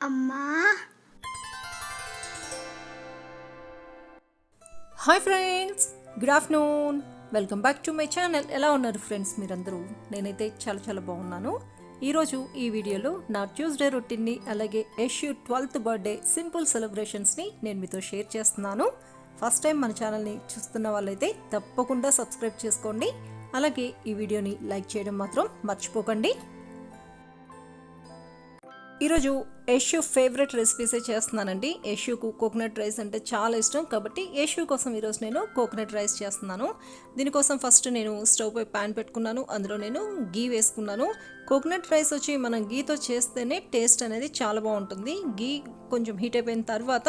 అమ్మా. Hi friends, good afternoon. Welcome back to my channel. ఎలా ఉన్నారు ఫ్రెండ్స్ మీరందరూ? నేనైతే చాలా బాగున్నాను. ఈరోజు ఈ వీడియోలో నా ట్యూస్డే రొటీన్ని అలాగే యశు 12th బర్త్డే సింపుల్ సెలబ్రేషన్స్ని నేను మీతో షేర్ చేస్తున్నాను. ఫస్ట్ టైం మన ఛానల్ని చూస్తున్న వాళ్ళైతే తప్పకుండా సబ్స్క్రైబ్ చేసుకోండి. అలాగే ఈ వీడియోని లైక్ చేయడం మాత్రం మర్చిపోకండి. ఈరోజు యశు ఫేవరెట్ రెసిపీసే చేస్తున్నానండి. యశుకు కోకోనట్ రైస్ అంటే చాలా ఇష్టం కాబట్టి యశు కోసం ఈరోజు నేను కోకోనట్ రైస్ చేస్తున్నాను. దీనికోసం ఫస్ట్ నేను స్టవ్ పై ప్యాన్ పెట్టుకున్నాను. అందులో నేను గీ వేసుకున్నాను. కోకోనట్ రైస్ వచ్చి మనం గీతో చేస్తేనే టేస్ట్ అనేది చాలా బాగుంటుంది. గీ కొంచెం హీట్ అయిపోయిన తర్వాత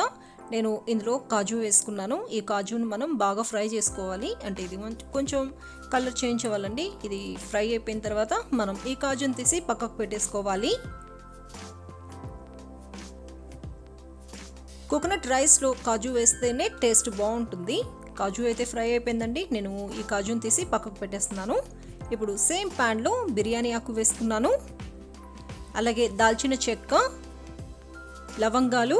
నేను ఇందులో కాజు వేసుకున్నాను. ఈ కాజును మనం బాగా ఫ్రై చేసుకోవాలి. అంటే ఇది కొంచెం కలర్ చేంజ్ అవ్వాలండి. ఇది ఫ్రై అయిపోయిన తర్వాత మనం ఈ కాజును తీసి పక్కకు పెట్టేసుకోవాలి. కోకోనట్ రైస్లో కాజు వేస్తేనే టేస్ట్ బాగుంటుంది. కాజు అయితే ఫ్రై అయిపోయిందండి. నేను ఈ కాజుని తీసి పక్కకు పెట్టేస్తున్నాను. ఇప్పుడు సేమ్ ప్యాన్లో బిర్యానీ ఆకు వేసుకున్నాను. అలాగే దాల్చిన చెక్క, లవంగాలు,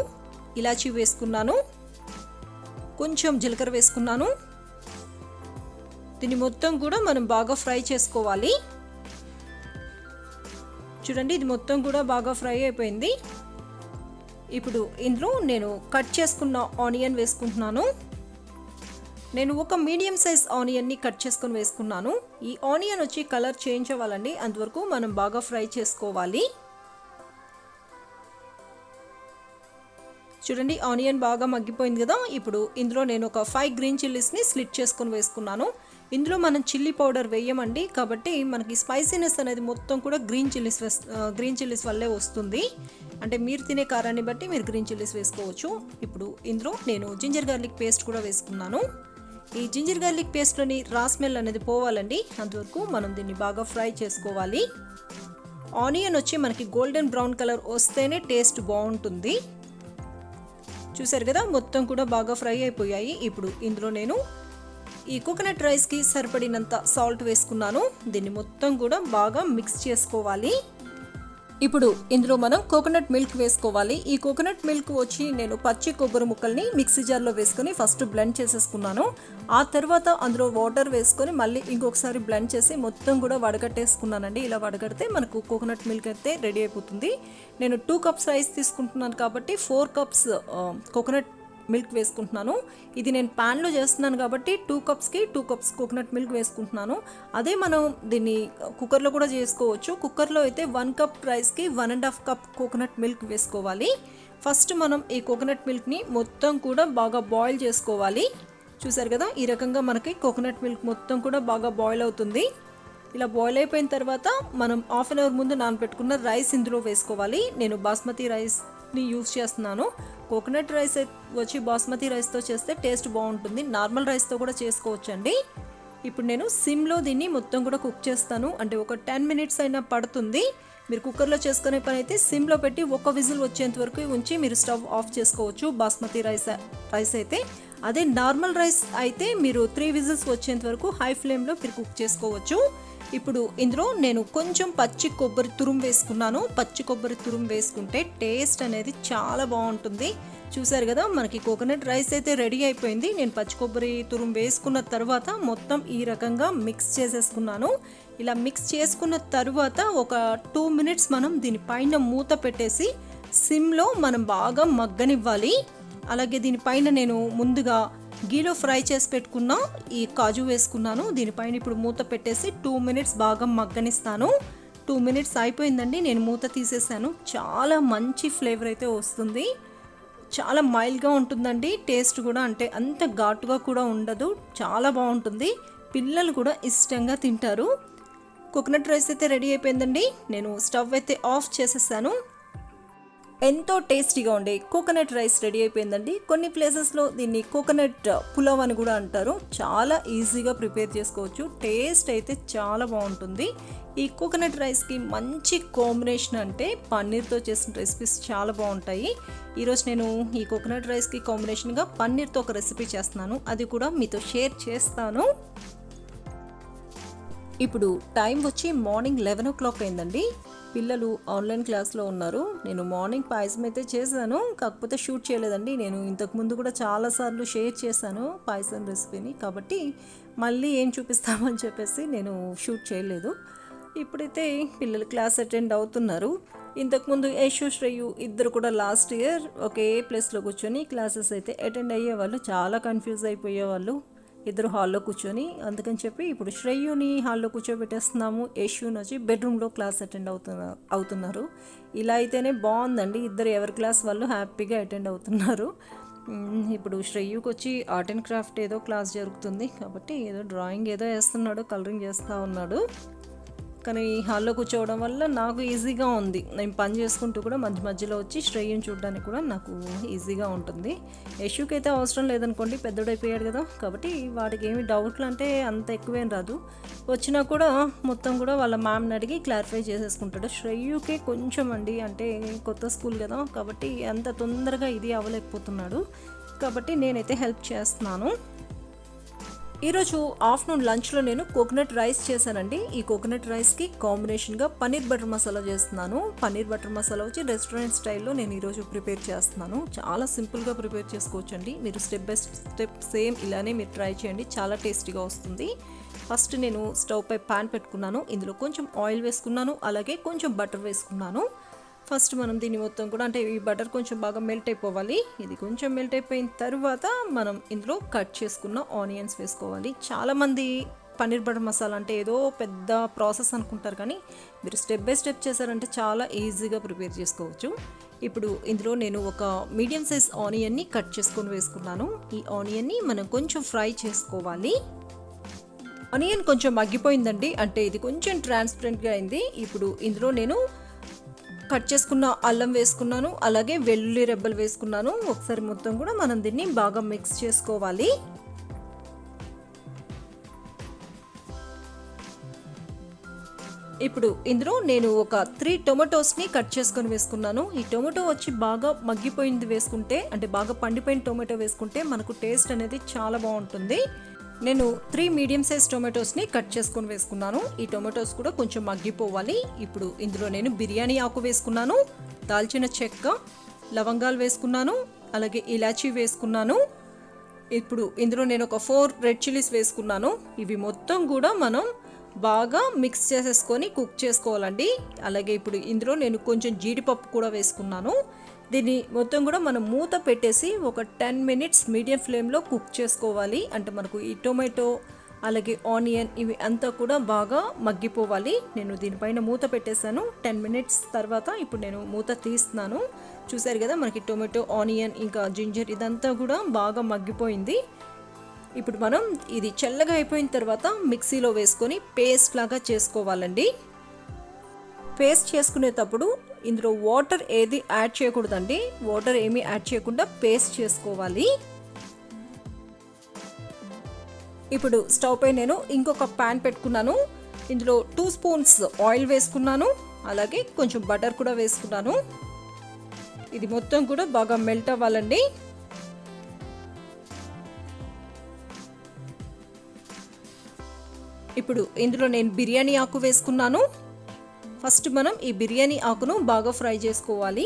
ఇలాచీ వేసుకున్నాను. కొంచెం జీలకర్ర వేసుకున్నాను. దీన్ని మొత్తం కూడా మనం బాగా ఫ్రై చేసుకోవాలి. చూడండి, ఇది మొత్తం కూడా బాగా ఫ్రై అయిపోయింది. ఇప్పుడు ఇందులో నేను కట్ చేసుకున్న ఆనియన్ వేసుకుంటున్నాను. నేను ఒక మీడియం సైజ్ ఆనియన్ని కట్ చేసుకొని వేసుకున్నాను. ఈ ఆనియన్ వచ్చి కలర్ చేంజ్ అవ్వాలండి, అంతవరకు మనం బాగా ఫ్రై చేసుకోవాలి. చూడండి, ఆనియన్ బాగా మగ్గిపోయింది కదా. ఇప్పుడు ఇందులో నేను ఒక 5 గ్రీన్ చిల్లీస్ని స్లిట్ చేసుకొని వేసుకున్నాను. ఇందులో మనం చిల్లీ పౌడర్ వేయమండి, కాబట్టి మనకి స్పైసీనెస్ అనేది మొత్తం కూడా గ్రీన్ చిల్లీస్ వల్లే వస్తుంది. అంటే మీరు తినే కారాన్ని బట్టి మీరు గ్రీన్ చిల్లీస్ వేసుకోవచ్చు. ఇప్పుడు ఇందులో నేను జింజర్ గార్లిక్ పేస్ట్ కూడా వేసుకున్నాను. ఈ జింజర్ గార్లిక్ పేస్ట్లోని రా స్మెల్ అనేది పోవాలండి, అంతవరకు మనం దీన్ని బాగా ఫ్రై చేసుకోవాలి. ఆనియన్ వచ్చి మనకి గోల్డెన్ బ్రౌన్ కలర్ వస్తేనే టేస్ట్ బాగుంటుంది. చూసారు కదా, మొత్తం కూడా బాగా ఫ్రై అయిపోయాయి. ఇప్పుడు ఇందులో నేను ఈ కోకోనట్ రైస్కి సరిపడినంత సాల్ట్ వేసుకున్నాను. దీన్ని మొత్తం కూడా బాగా మిక్స్ చేసుకోవాలి. ఇప్పుడు ఇందులో మనం కోకోనట్ మిల్క్ వేసుకోవాలి. ఈ కోకోనట్ మిల్క్ వచ్చి నేను పచ్చి కొబ్బరి ముక్కల్ని మిక్సీ జార్లో వేసుకొని ఫస్ట్ బ్లెండ్ చేసేసుకున్నాను. ఆ తర్వాత అందులో వాటర్ వేసుకొని మళ్ళీ ఇంకొకసారి బ్లెండ్ చేసి మొత్తం కూడా వడగట్టేసుకున్నానండి. ఇలా వడగడితే మనకు కోకోనట్ మిల్క్ అయితే రెడీ అయిపోతుంది. నేను 2 కప్స్ రైస్ తీసుకుంటున్నాను కాబట్టి 4 కప్స్ కోకోనట్ మిల్క్ వేసుకుంటున్నాను. ఇది నేను ప్యాన్లో చేస్తున్నాను కాబట్టి 2 కప్స్కి 2 కప్స్ కోకోనట్ మిల్క్ వేసుకుంటున్నాను. అదే మనం దీన్ని కుక్కర్లో కూడా చేసుకోవచ్చు. కుక్కర్లో అయితే 1 కప్ రైస్కి 1.5 కప్ కోకోనట్ మిల్క్ వేసుకోవాలి. ఫస్ట్ మనం ఈ కోకోనట్ మిల్క్ని మొత్తం కూడా బాగా బాయిల్ చేసుకోవాలి. చూసారు కదా, ఈ రకంగా మనకి కోకోనట్ మిల్క్ మొత్తం కూడా బాగా బాయిల్ అవుతుంది. ఇలా బాయిల్ అయిపోయిన తర్వాత మనం హాఫ్ అన్ అవర్ ముందు నానబెట్టుకున్న రైస్ ఇందులో వేసుకోవాలి. నేను బాస్మతి రైస్ని యూజ్ చేస్తున్నాను. కోకోనట్ రైస్ వచ్చి బాస్మతి రైస్తో చేస్తే టేస్ట్ బాగుంటుంది. నార్మల్ రైస్తో కూడా చేసుకోవచ్చండి. ఇప్పుడు నేను సిమ్లో దీన్ని మొత్తం కూడా కుక్ చేస్తాను. అంటే ఒక 10 మినిట్స్ అయినా పడుతుంది. మీరు కుక్కర్లో చేసుకునే పని అయితే సిమ్లో పెట్టి ఒక విజిల్ వచ్చేంత వరకు ఉంచి మీరు స్టవ్ ఆఫ్ చేసుకోవచ్చు బాస్మతి రైస్ అయితే. అదే నార్మల్ రైస్ అయితే మీరు 3 విజిల్స్ వచ్చేంత వరకు హై ఫ్లేమ్లో మీరు కుక్ చేసుకోవచ్చు. ఇప్పుడు ఇందులో నేను కొంచెం పచ్చి కొబ్బరి తురుము వేసుకున్నాను. పచ్చి కొబ్బరి తురుము వేసుకుంటే టేస్ట్ అనేది చాలా బాగుంటుంది. చూసారు కదా, మనకి కోకోనట్ రైస్ అయితే రెడీ అయిపోయింది. నేను పచ్చి కొబ్బరి తురుము వేసుకున్న తర్వాత మొత్తం ఈ రకంగా మిక్స్ చేసేసుకున్నాను. ఇలా మిక్స్ చేసుకున్న తర్వాత ఒక 2 మినిట్స్ మనం దీనిపైన మూత పెట్టేసి సిమ్లో మనం బాగా మగ్గనివ్వాలి. అలాగే దీనిపైన నేను ముందుగా గీలో ఫ్రై చేసి పెట్టుకున్న ఈ కాజు వేసుకున్నాను. దీనిపైన ఇప్పుడు మూత పెట్టేసి 2 మినిట్స్ బాగా మగ్గనిస్తాను. 2 మినిట్స్ అయిపోయిందండి, నేను మూత తీసేసాను. చాలా మంచి ఫ్లేవర్ అయితే వస్తుంది. చాలా మైల్డ్గా ఉంటుందండి. టేస్ట్ కూడా అంటే అంత ఘాటుగా కూడా ఉండదు. చాలా బాగుంటుంది. పిల్లలు కూడా ఇష్టంగా తింటారు. కోకోనట్ రైస్ అయితే రెడీ అయిపోయిందండి. నేను స్టవ్ అయితే ఆఫ్ చేసేసాను. ఎంతో టేస్టీగా ఉండే కోకోనట్ రైస్ రెడీ అయిపోయిందండి. కొన్ని ప్లేసెస్లో దీన్ని కోకోనట్ పులావ్ అని కూడా అంటారు. చాలా ఈజీగా ప్రిపేర్ చేసుకోవచ్చు. టేస్ట్ అయితే చాలా బాగుంటుంది. ఈ కోకోనట్ రైస్కి మంచి కాంబినేషన్ అంటే పన్నీర్తో చేసిన రెసిపీస్ చాలా బాగుంటాయి. ఈరోజు నేను ఈ కోకోనట్ రైస్కి కాంబినేషన్గా పన్నీర్తో ఒక రెసిపీ చేస్తున్నాను. అది కూడా మీతో షేర్ చేస్తాను. ఇప్పుడు టైం వచ్చి మార్నింగ్ 11 o'clock అయిందండి. పిల్లలు ఆన్లైన్ క్లాస్లో ఉన్నారు. నేను మార్నింగ్ పాయసం అయితే చేశాను, కాకపోతే షూట్ చేయలేదండి. నేను ఇంతకుముందు కూడా చాలాసార్లు షేర్ చేశాను పాయసం రెసిపీని, కాబట్టి మళ్ళీ ఏం చూపిస్తామని చెప్పేసి నేను షూట్ చేయలేదు. ఇప్పుడైతే పిల్లలు క్లాస్ అటెండ్ అవుతున్నారు. ఇంతకుముందు యశు శ్రేయు ఇద్దరు కూడా లాస్ట్ ఇయర్ ఒకే ప్లేస్లో కూర్చొని క్లాసెస్ అయితే అటెండ్ అయ్యేవాళ్ళు. చాలా కన్ఫ్యూజ్ అయిపోయేవాళ్ళు ఇద్దరు హాల్లో కూర్చొని. అందుకని చెప్పి ఇప్పుడు శ్రేయుని హాల్లో కూర్చోబెట్టేస్తున్నాము, యశుని వచ్చి బెడ్రూమ్లో క్లాస్ అటెండ్ అవుతున్నారు. ఇలా అయితేనే బాగుందండి, ఇద్దరు ఎవరి క్లాస్ వాళ్ళు హ్యాపీగా అటెండ్ అవుతున్నారు. ఇప్పుడు శ్రేయుకి వచ్చి ఆర్ట్ అండ్ క్రాఫ్ట్ ఏదో క్లాస్ జరుగుతుంది, కాబట్టి ఏదో డ్రాయింగ్ ఏదో వేస్తున్నాడు, కలరింగ్ చేస్తూ ఉన్నాడు. కానీ హాల్లో కూర్చోవడం వల్ల నాకు ఈజీగా ఉంది. నేను పని చేసుకుంటూ కూడా మధ్య మధ్యలో వచ్చి శ్రేయుని చూడడానికి కూడా నాకు ఈజీగా ఉంటుంది. యశుకి అయితే అవసరం లేదనుకోండి, పెద్దోడైపోయాడు కదా, కాబట్టి వాడికి ఏమి డౌట్లు అంటే అంత ఎక్కువేం రాదు. వచ్చినా కూడా మొత్తం కూడా వాళ్ళ మ్యామ్ని అడిగి క్లారిఫై చేసేసుకుంటాడు. శ్రేయుకే కొంచెం అండి, అంటే కొత్త స్కూల్ కదా, కాబట్టి అంత తొందరగా ఇది అవ్వలేకపోతున్నాడు. కాబట్టి నేనైతే హెల్ప్ చేస్తున్నాను. ఈరోజు ఆఫ్టర్నూన్ లంచ్లో నేను కోకోనట్ రైస్ చేశానండి. ఈ కోకోనట్ రైస్కి కాంబినేషన్గా పన్నీర్ బటర్ మసాలా చేస్తున్నాను. పన్నీర్ బటర్ మసాలా వచ్చి రెస్టారెంట్ స్టైల్లో నేను ఈరోజు ప్రిపేర్ చేస్తున్నాను. చాలా సింపుల్గా ప్రిపేర్ చేసుకోవచ్చండి. మీరు స్టెప్ బై స్టెప్ సేమ్ ఇలానే మీరు ట్రై చేయండి, చాలా టేస్టీగా వస్తుంది. ఫస్ట్ నేను స్టవ్ పై ప్యాన్ పెట్టుకున్నాను, ఇందులో కొంచెం ఆయిల్ వేసుకున్నాను, అలాగే కొంచెం బటర్ వేసుకున్నాను. ఫస్ట్ మనం దీన్ని మొత్తం కూడా, అంటే ఈ బటర్ కొంచెం బాగా మెల్ట్ అయిపోవాలి. ఇది కొంచెం మెల్ట్ అయిపోయిన తర్వాత మనం ఇందులో కట్ చేసుకున్న ఆనియన్స్ వేసుకోవాలి. చాలామంది పన్నీర్ బటర్ మసాలా అంటే ఏదో పెద్ద ప్రాసెస్ అనుకుంటారు, కానీ మీరు స్టెప్ బై స్టెప్ చేశారంటే చాలా ఈజీగా ప్రిపేర్ చేసుకోవచ్చు. ఇప్పుడు ఇందులో నేను ఒక మీడియం సైజ్ ఆనియన్ని కట్ చేసుకొని వేసుకున్నాను. ఈ ఆనియన్ని మనం కొంచెం ఫ్రై చేసుకోవాలి. ఆనియన్ కొంచెం మగ్గిపోయిందండి, అంటే ఇది కొంచెం ట్రాన్స్పరెంట్గా అయింది. ఇప్పుడు ఇందులో నేను కట్ చేసుకున్న అల్లం వేసుకున్నాను, అలాగే వెల్లుల్లి రెబ్బలు వేసుకున్నాను. ఒకసారి మొత్తం కూడా మనం దీన్ని బాగా మిక్స్ చేసుకోవాలి. ఇప్పుడు ఇందులో నేను ఒక 3 టొమాటోస్ని కట్ చేసుకొని వేసుకున్నాను. ఈ టొమాటో వచ్చి బాగా మగ్గిపోయింది వేసుకుంటే, అంటే బాగా పండిపోయిన టొమాటో వేసుకుంటే మనకు టేస్ట్ అనేది చాలా బాగుంటుంది. నేను 3 మీడియం సైజ్ టొమాటోస్ని కట్ చేసుకొని వేసుకున్నాను. ఈ టొమాటోస్ కూడా కొంచెం మగ్గిపోవాలి. ఇప్పుడు ఇందులో నేను బిర్యానీ ఆకు వేసుకున్నాను, దాల్చిన చెక్క, లవంగాలు వేసుకున్నాను, అలాగే ఇలాచీ వేసుకున్నాను. ఇప్పుడు ఇందులో నేను ఒక 4 రెడ్ చిల్లీస్ వేసుకున్నాను. ఇవి మొత్తం కూడా మనం బాగా మిక్స్ చేసేసుకొని కుక్ చేసుకోవాలండి. అలాగే ఇప్పుడు ఇందులో నేను కొంచెం జీడిపప్పు కూడా వేసుకున్నాను. దీన్ని మొత్తం కూడా మనం మూత పెట్టేసి ఒక 10 మినిట్స్ మీడియం ఫ్లేమ్లో కుక్ చేసుకోవాలి. అంటే మనకు ఈ టొమాటో అలాగే ఆనియన్ ఇవి అంతా కూడా బాగా మగ్గిపోవాలి. నేను దీనిపైన మూత పెట్టేశాను. 10 మినిట్స్ తర్వాత ఇప్పుడు నేను మూత తీస్తున్నాను. చూసారు కదా, మనకి టొమాటో, ఆనియన్ ఇంకా జింజర్ ఇదంతా కూడా బాగా మగ్గిపోయింది. ఇప్పుడు మనం ఇది చల్లగా అయిపోయిన తర్వాత మిక్సీలో వేసుకొని పేస్ట్ లాగా చేసుకోవాలండి. పేస్ట్ చేసుకునేటప్పుడు ఇందులో వాటర్ ఏది యాడ్ చేయకూడదండి. వాటర్ ఏమీ యాడ్ చేయకుండా పేస్ట్ చేసుకోవాలి. ఇప్పుడు స్టవ్ పై నేను ఇంకొక ప్యాన్ పెట్టుకున్నాను. ఇందులో 2 స్పూన్స్ ఆయిల్ వేసుకున్నాను, అలాగే కొంచెం బటర్ కూడా వేసుకున్నాను. ఇది మొత్తం కూడా బాగా మెల్ట్ అవ్వాలండి. ఇప్పుడు ఇందులో నేను బిర్యానీ ఆకు వేసుకున్నాను. ఫస్ట్ మనం ఈ బిర్యానీ ఆకును బాగా ఫ్రై చేసుకోవాలి.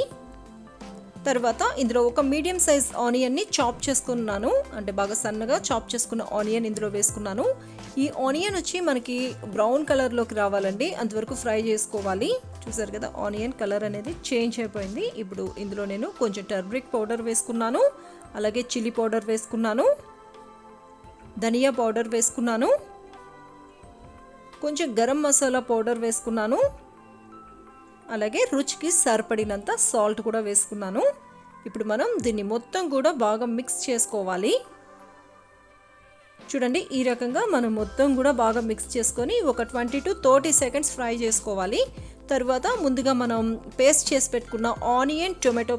తర్వాత ఇందులో ఒక మీడియం సైజ్ ఆనియన్ని చాప్ చేసుకున్నాను, అంటే బాగా సన్నగా చాప్ చేసుకున్న ఆనియన్ ఇందులో వేసుకున్నాను. ఈ ఆనియన్ వచ్చి మనకి బ్రౌన్ కలర్లోకి రావాలండి, అంతవరకు ఫ్రై చేసుకోవాలి. చూసారు కదా, ఆనియన్ కలర్ అనేది చేంజ్ అయిపోయింది. ఇప్పుడు ఇందులో నేను కొంచెం టర్మరిక్ పౌడర్ వేసుకున్నాను, అలాగే చిల్లీ పౌడర్ వేసుకున్నాను, ధనియా పౌడర్ వేసుకున్నాను, కొంచెం గరం మసాలా పౌడర్ వేసుకున్నాను, అలాగే రుచికి సరిపడినంత సాల్ట్ కూడా వేసుకున్నాను. ఇప్పుడు మనం దీన్ని మొత్తం కూడా బాగా మిక్స్ చేసుకోవాలి. చూడండి, ఈ రకంగా మనం మొత్తం కూడా బాగా మిక్స్ చేసుకొని ఒక 20 to 30 సెకండ్స్ ఫ్రై చేసుకోవాలి. తర్వాత ముందుగా మనం పేస్ట్ చేసి పెట్టుకున్న ఆనియన్ టొమాటో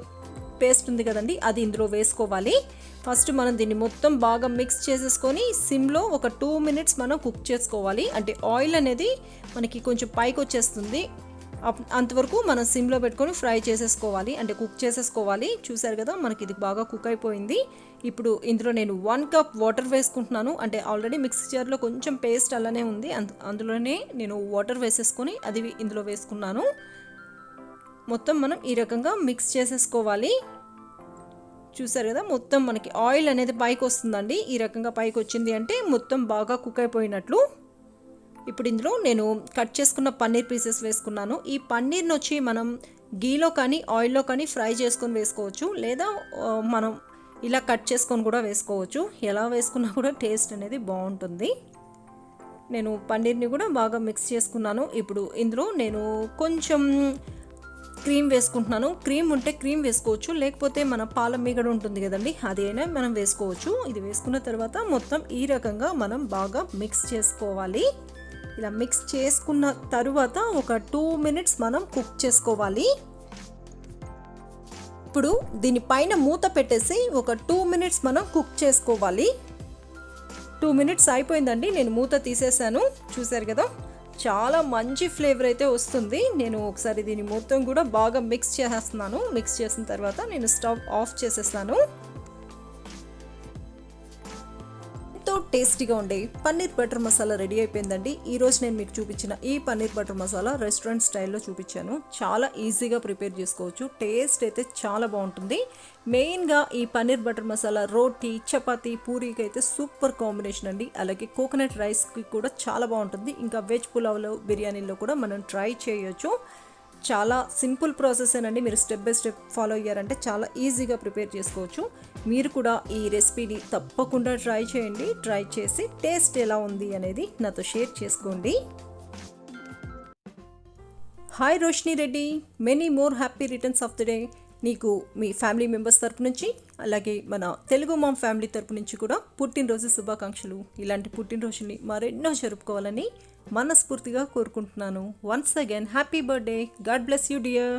పేస్ట్ ఉంది కదండి, అది ఇందులో వేసుకోవాలి. ఫస్ట్ మనం దీన్ని మొత్తం బాగా మిక్స్ చేసేసుకొని సిమ్లో ఒక 2 మినిట్స్ మనం కుక్ చేసుకోవాలి. అంటే ఆయిల్ అనేది మనకి కొంచెం పైకి వచ్చేస్తుంది, అంతవరకు మనం సిమ్లో పెట్టుకొని ఫ్రై చేసేసుకోవాలి, అంటే కుక్ చేసేసుకోవాలి. చూసారు కదా, మనకి ఇది బాగా కుక్ అయిపోయింది. ఇప్పుడు ఇందులో నేను 1 కప్ వాటర్ వేసుకుంటున్నాను. అంటే ఆల్రెడీ మిక్సీ జార్లో కొంచెం పేస్ట్ అలానే ఉంది, అందులోనే నేను వాటర్ వేసేసుకొని అది ఇందులో వేసుకున్నాను. మొత్తం మనం ఈ రకంగా మిక్స్ చేసేసుకోవాలి. చూసారు కదా, మొత్తం మనకి ఆయిల్ అనేది పైకి వస్తుందండి. ఈ రకంగా పైకి వచ్చింది అంటే మొత్తం బాగా కుక్ అయిపోయినట్లు. ఇప్పుడు ఇందులో నేను కట్ చేసుకున్న పన్నీర్ పీసెస్ వేసుకున్నాను. ఈ పన్నీర్ని వచ్చి మనం గీలో కానీ ఆయిల్లో కానీ ఫ్రై చేసుకొని వేసుకోవచ్చు, లేదా మనం ఇలా కట్ చేసుకొని కూడా వేసుకోవచ్చు. ఎలా వేసుకున్నా కూడా టేస్ట్ అనేది బాగుంటుంది. నేను పన్నీర్ని కూడా బాగా మిక్స్ చేసుకున్నాను. ఇప్పుడు ఇందులో నేను కొంచెం క్రీమ్ వేసుకుంటున్నాను. క్రీమ్ ఉంటే క్రీమ్ వేసుకోవచ్చు, లేకపోతే మన పాల మీగడ ఉంటుంది కదండి, అదైనా మనం వేసుకోవచ్చు. ఇది వేసుకున్న తర్వాత మొత్తం ఈ రకంగా మనం బాగా మిక్స్ చేసుకోవాలి. ఇలా మిక్స్ చేసుకున్న తరువాత ఒక 2 మినిట్స్ మనం కుక్ చేసుకోవాలి. ఇప్పుడు దీనిపైన మూత పెట్టేసి ఒక 2 మినిట్స్ మనం కుక్ చేసుకోవాలి. 2 మినిట్స్ అయిపోయిందండి, నేను మూత తీసేసాను. చూసారు కదా, చాలా మంచి ఫ్లేవర్ అయితే వస్తుంది. నేను ఒకసారి దీన్ని మొత్తం కూడా బాగా మిక్స్ చేసేస్తున్నాను. మిక్స్ చేసిన తర్వాత నేను స్టవ్ ఆఫ్ చేసేస్తాను. ఎంతో టేస్టీగా ఉండే పన్నీర్ బటర్ మసాలా రెడీ అయిపోయిందండి. ఈరోజు నేను మీకు చూపించిన ఈ పన్నీర్ బటర్ మసాలా రెస్టారెంట్ స్టైల్లో చూపించాను. చాలా ఈజీగా ప్రిపేర్ చేసుకోవచ్చు. టేస్ట్ అయితే చాలా బాగుంటుంది. మెయిన్గా ఈ పన్నీర్ బటర్ మసాలా రోటీ, చపాతీ, పూరీకి అయితే సూపర్ కాంబినేషన్ అండి. అలాగే కోకోనట్ రైస్కి కూడా చాలా బాగుంటుంది. ఇంకా వెజ్ పులావ్లో, బిర్యానీలో కూడా మనం ట్రై చేయొచ్చు. చాలా సింపుల్ ప్రాసెసేనండి. మీరు స్టెప్ బై స్టెప్ ఫాలో అయ్యారంటే చాలా ఈజీగా ప్రిపేర్ చేసుకోవచ్చు. మీరు కూడా ఈ రెసిపీని తప్పకుండా ట్రై చేయండి. ట్రై చేసి టేస్ట్ ఎలా ఉంది అనేది నాతో షేర్ చేసుకోండి. Hi Roshini Reddy, many more happy returns of the day. నీకు మీ ఫ్యామిలీ మెంబర్స్ తరపు నుంచి, అలాగే మన తెలుగు మామ్ ఫ్యామిలీ తరపు నుంచి కూడా పుట్టినరోజు శుభాకాంక్షలు. ఇలాంటి పుట్టినరోజుని మరెన్నో జరుపుకోవాలని మనస్ఫూర్తిగా కోరుకుంటున్నాను. Once again happy birthday. God bless you dear.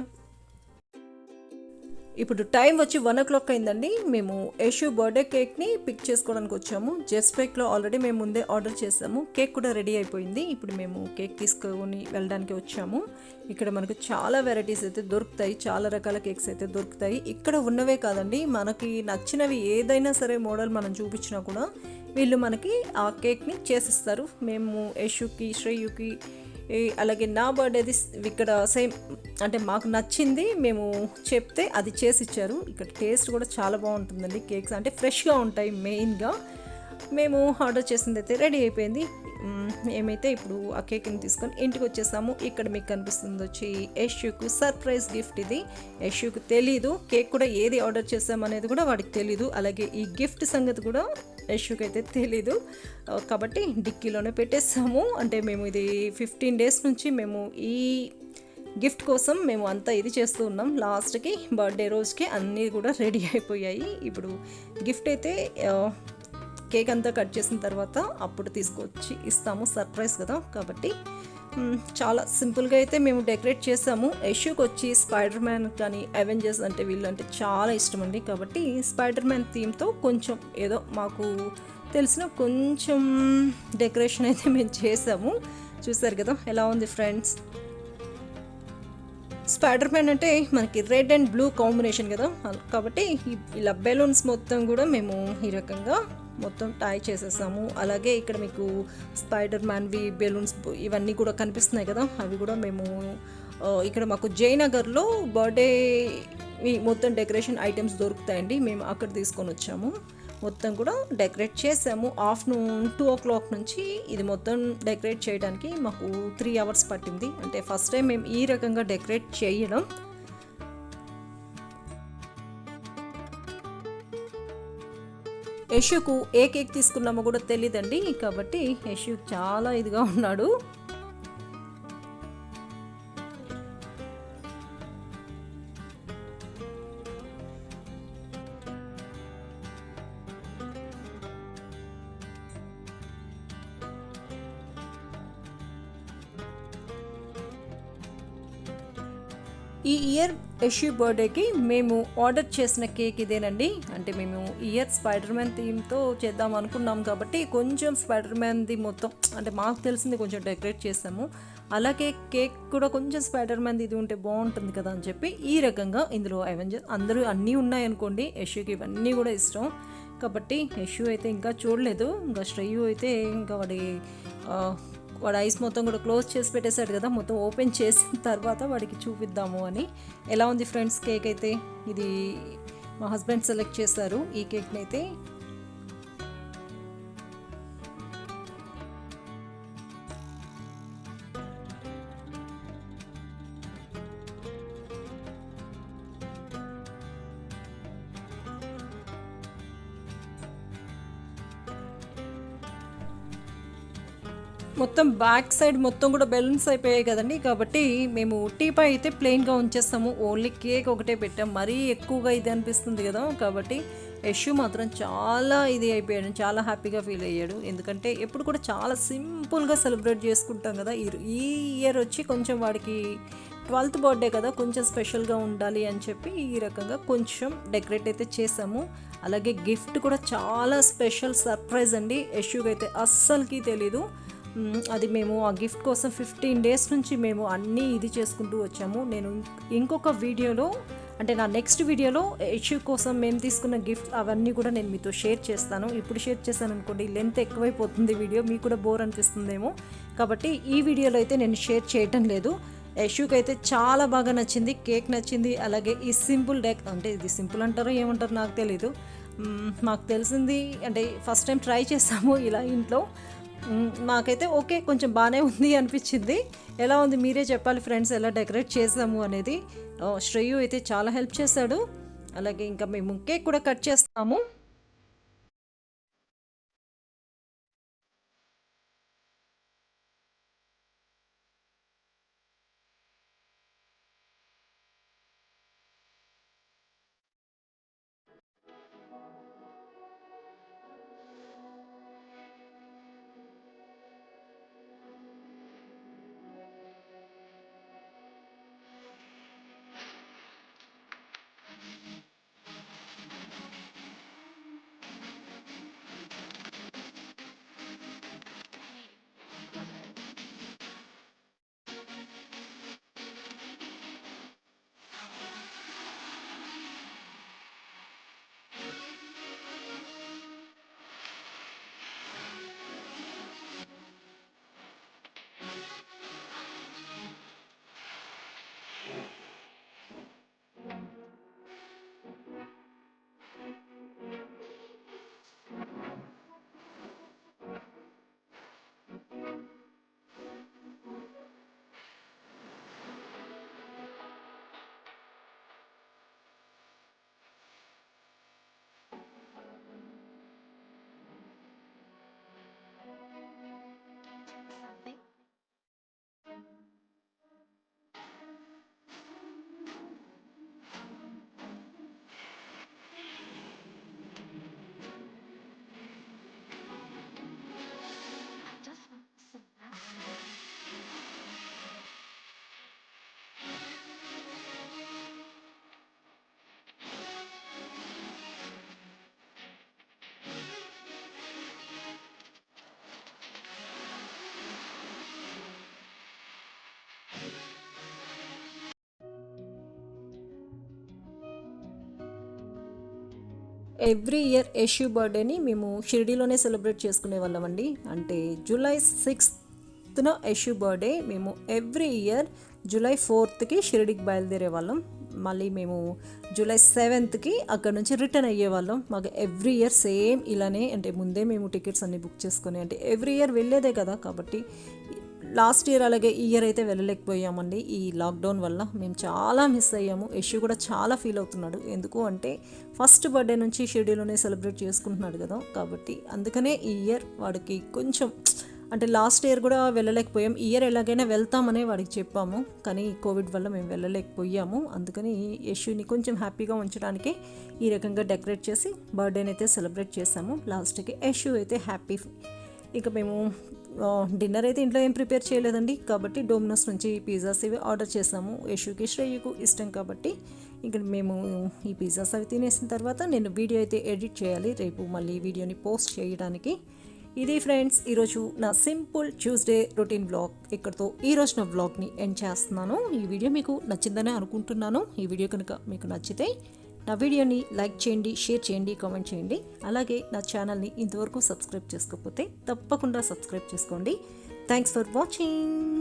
ఇప్పుడు టైం వచ్చి 1 o'clock అయిందండి. మేము యశు బర్త్డే కేక్ని పిక్ చేసుకోవడానికి వచ్చాము. జస్ట్ బేక్లో ఆల్రెడీ మేము ముందే ఆర్డర్ చేసాము. కేక్ కూడా రెడీ అయిపోయింది. ఇప్పుడు మేము కేక్ తీసుకొని వెళ్ళడానికి వచ్చాము. ఇక్కడ మనకు చాలా వెరైటీస్ అయితే దొరుకుతాయి, చాలా రకాల కేక్స్ అయితే దొరుకుతాయి. ఇక్కడ ఉన్నవే కాదండి, మనకి నచ్చినవి ఏదైనా సరే మోడల్ మనం చూపించినా కూడా వీళ్ళు మనకి ఆ కేక్ని చేసిస్తారు. మేము యశుకి, శ్రేయుకి, అలాగే నా బర్త్డేది ఇక్కడ సేమ్, అంటే మాకు నచ్చింది మేము చెప్తే అది చేసి ఇచ్చారు. ఇక్కడ టేస్ట్ కూడా చాలా బాగుంటుందండి. కేక్స్ అంటే ఫ్రెష్గా ఉంటాయి. మెయిన్గా మేము ఆర్డర్ చేసింది అయితే రెడీ అయిపోయింది. మేమైతే ఇప్పుడు ఆ కేక్ని తీసుకొని ఇంటికి వచ్చేసాము. ఇక్కడ మీకు కనిపిస్తుంది వచ్చి యశుకు సర్ప్రైజ్ గిఫ్ట్. ఇది యశుకు తెలీదు, కేక్ కూడా ఏది ఆర్డర్ చేసామనేది కూడా వాడికి తెలీదు. అలాగే ఈ గిఫ్ట్ సంగతి కూడా యశుకు అయితే తెలీదు. కాబట్టి డిక్కీలోనే పెట్టేసాము. అంటే మేము ఇది 15 days నుంచి మేము ఈ గిఫ్ట్ కోసం మేము అంతా ఇది చేస్తూ ఉన్నాం. లాస్ట్కి బర్త్డే రోజుకి అన్నీ కూడా రెడీ అయిపోయాయి. ఇప్పుడు గిఫ్ట్ అయితే కేక్ అంతా కట్ చేసిన తర్వాత అప్పుడు తీసుకొచ్చి ఇస్తాము. సర్ప్రైజ్ కదా, కాబట్టి చాలా సింపుల్గా అయితే మేము డెకరేట్ చేసాము. యశుకి వచ్చి స్పైడర్ మ్యాన్ కానీ అవెంజర్స్ అంటే వీళ్ళు అంటే చాలా ఇష్టం అండి. కాబట్టి స్పైడర్ మ్యాన్ థీమ్తో కొంచెం ఏదో మాకు తెలిసిన కొంచెం డెకరేషన్ అయితే మేము చేసాము. చూసారు కదా ఎలా ఉంది ఫ్రెండ్స్. స్పైడర్ మ్యాన్ అంటే మనకి రెడ్ అండ్ బ్లూ కాంబినేషన్ కదా, కాబట్టి ఇలా బెలూన్స్ మొత్తం కూడా మేము ఈ రకంగా మొత్తం టై చేసేసాము. అలాగే ఇక్కడ మీకు స్పైడర్ మ్యాన్వి బెలూన్స్ ఇవన్నీ కూడా కనిపిస్తున్నాయి కదా, అవి కూడా మేము ఇక్కడ మాకు జయనగర్లో బర్త్డే మొత్తం డెకరేషన్ ఐటమ్స్ దొరుకుతాయండి. మేము అక్కడ తీసుకొని వచ్చాము. మొత్తం కూడా డెకరేట్ చేసాము. ఆఫ్టర్నూన్ 2 o'clock నుంచి ఇది మొత్తం డెకరేట్ చేయడానికి మాకు 3 hours పట్టింది. అంటే ఫస్ట్ టైం మేము ఈ రకంగా డెకరేట్ చేయడం. యశుకు ఏ కేక్ తీసుకున్నామో కూడా తెలియదండి. కాబట్టి యశు చాలా ఇదిగా ఉన్నాడు. ఈ ఇయర్ యశు బర్త్డేకి మేము ఆర్డర్ చేసిన కేక్ ఇదేనండి. అంటే మేము ఇయర్ స్పైడర్ మ్యాన్ థీమ్తో చేద్దాం అనుకున్నాం కాబట్టి కొంచెం స్పైడర్ మ్యాన్ది మొత్తం అంటే మాకు తెలిసింది కొంచెం డెకరేట్ చేసాము. అలాగే కేక్ కూడా కొంచెం స్పైడర్ మ్యాన్ది ఇది ఉంటే బాగుంటుంది కదా అని చెప్పి ఈ రకంగా ఇందులో అవెంజర్స్ అందరూ అన్నీ ఉన్నాయనుకోండి. యశుకి ఇవన్నీ కూడా ఇష్టం కాబట్టి యశు అయితే ఇంకా చూడలేదు. ఇంకా శ్రేయు అయితే ఇంకా వాడి వాడు ఐస్ మొత్తం కూడా క్లోజ్ చేసి పెట్టేశాడు కదా, మొత్తం ఓపెన్ చేసిన తర్వాత వాడికి చూపిద్దాము అని. ఎలా ఉంది ఫ్రెండ్స్ కేక్ అయితే? ఇది మా హస్బెండ్ సెలెక్ట్ చేశారు ఈ కేక్ని అయితే. మొత్తం బ్యాక్ సైడ్ మొత్తం కూడా బెలూన్స్ అయిపోయాయి కదండి, కాబట్టి మేము టీపై అయితే ప్లెయిన్గా ఉంచేస్తాము. ఓన్లీ కేక్ ఒకటే పెట్టాం. మరీ ఎక్కువగా ఇది అనిపిస్తుంది కదా, కాబట్టి యశు మాత్రం చాలా ఇది అయిపోయాడు, చాలా హ్యాపీగా ఫీల్ అయ్యాడు. ఎందుకంటే ఎప్పుడు కూడా చాలా సింపుల్గా సెలబ్రేట్ చేసుకుంటాం కదా. ఈ ఇయర్ వచ్చి కొంచెం వాడికి 12th బర్త్డే కదా, కొంచెం స్పెషల్గా ఉండాలి అని చెప్పి ఈ రకంగా కొంచెం డెకరేట్ అయితే చేసాము. అలాగే గిఫ్ట్ కూడా చాలా స్పెషల్ సర్ప్రైజ్ అండి. యశుకి అయితే అస్సలకి తెలీదు. అది మేము ఆ గిఫ్ట్ కోసం 15 days నుంచి మేము అన్నీ ఇది చేసుకుంటూ వచ్చాము. నేను ఇంకొక వీడియోలో, అంటే నా నెక్స్ట్ వీడియోలో యశు కోసం మేము తీసుకున్న గిఫ్ట్ అవన్నీ కూడా నేను మీతో షేర్ చేస్తాను. ఇప్పుడు షేర్ చేస్తాను అనుకోండి, లెంత్ ఎక్కువైపోతుంది వీడియో, మీకు కూడా బోర్ అనిపిస్తుందేమో. కాబట్టి ఈ వీడియోలో అయితే నేను షేర్ చేయటం లేదు. యశుకి అయితే చాలా బాగా నచ్చింది, కేక్ నచ్చింది. అలాగే ఈ సింపుల్ అంటే ఇది సింపుల్ అంటారో ఏమంటారో నాకు తెలీదు. మాకు తెలిసింది అంటే ఫస్ట్ టైం ట్రై చేసాము ఇలా ఇంట్లో. మాకైతే ఓకే, కొంచెం బాగానే ఉంది అనిపించింది. ఎలా ఉంది మీరే చెప్పాలి ఫ్రెండ్స్, ఎలా డెకరేట్ చేసాము అనేది. శ్రేయు అయితే చాలా హెల్ప్ చేశాడు. అలాగే ఇంకా మేము కేక్ కూడా కట్ చేస్తాము. ఎవ్రీ ఇయర్ యశు బర్త్డేని మేము షిరిడీలోనే సెలబ్రేట్ చేసుకునే వాళ్ళం అండి. అంటే July 6th యశు బర్త్డే. మేము ఎవ్రీ ఇయర్ July 4th షిరిడీకి బయలుదేరే వాళ్ళం. మళ్ళీ మేము July 7th అక్కడ నుంచి రిటర్న్ అయ్యే వాళ్ళం. మాకు ఎవ్రీ ఇయర్ సేమ్ ఇలానే, అంటే ముందే మేము టికెట్స్ అన్ని బుక్ చేసుకొని, అంటే ఎవ్రీ ఇయర్ వెళ్ళేదే కదా, కాబట్టి లాస్ట్ ఇయర్ అలాగే ఈ ఇయర్ అయితే వెళ్ళలేకపోయామండి. ఈ లాక్డౌన్ వల్ల మేము చాలా మిస్ అయ్యాము. యశు కూడా చాలా ఫీల్ అవుతున్నాడు. ఎందుకు అంటే ఫస్ట్ బర్త్డే నుంచి షిరిడీలోనే సెలబ్రేట్ చేసుకుంటున్నాడు కదా, కాబట్టి అందుకనే ఈ ఇయర్ వాడికి కొంచెం, అంటే లాస్ట్ ఇయర్ కూడా వెళ్ళలేకపోయాం, ఈ ఇయర్ ఎలాగైనా వెళ్తామనే వాడికి చెప్పాము, కానీ కోవిడ్ వల్ల మేము వెళ్ళలేకపోయాము. అందుకని యశుని కొంచెం హ్యాపీగా ఉంచడానికి ఈ రకంగా డెకరేట్ చేసి బర్త్డేని అయితే సెలబ్రేట్ చేసాము. లాస్ట్కి యశు అయితే హ్యాపీ. ఇక మేము డిన్నర్ అయితే ఇంట్లో ఏం ప్రిపేర్ చేయలేదండి, కాబట్టి డోమినోస్ నుంచి పిజ్జాస్ ఇవి ఆర్డర్ చేసాము. యశుకి శ్రేయుకు ఇష్టం కాబట్టి ఇక్కడ మేము ఈ పిజ్జాస్ అవి తినేసిన తర్వాత నేను వీడియో అయితే ఎడిట్ చేయాలి రేపు మళ్ళీ వీడియోని పోస్ట్ చేయడానికి. ఇది ఫ్రెండ్స్ ఈరోజు నా సింపుల్ ట్యూస్డే రొటీన్ బ్లాగ్. ఇక్కడితో ఈరోజు నా బ్లాగ్ని ఎండ్ చేస్తున్నాను. ఈ వీడియో మీకు నచ్చిందనే అనుకుంటున్నాను. ఈ వీడియో కనుక మీకు నచ్చితే నా వీడియోని లైక్ చేయండి, షేర్ చేయండి, కామెంట్ చేయండి. అలాగే నా ఛానల్ని ఇంతవరకు సబ్స్క్రైబ్ చేసుకోకపోతే తప్పకుండా సబ్స్క్రైబ్ చేసుకోండి. Thanks for watching.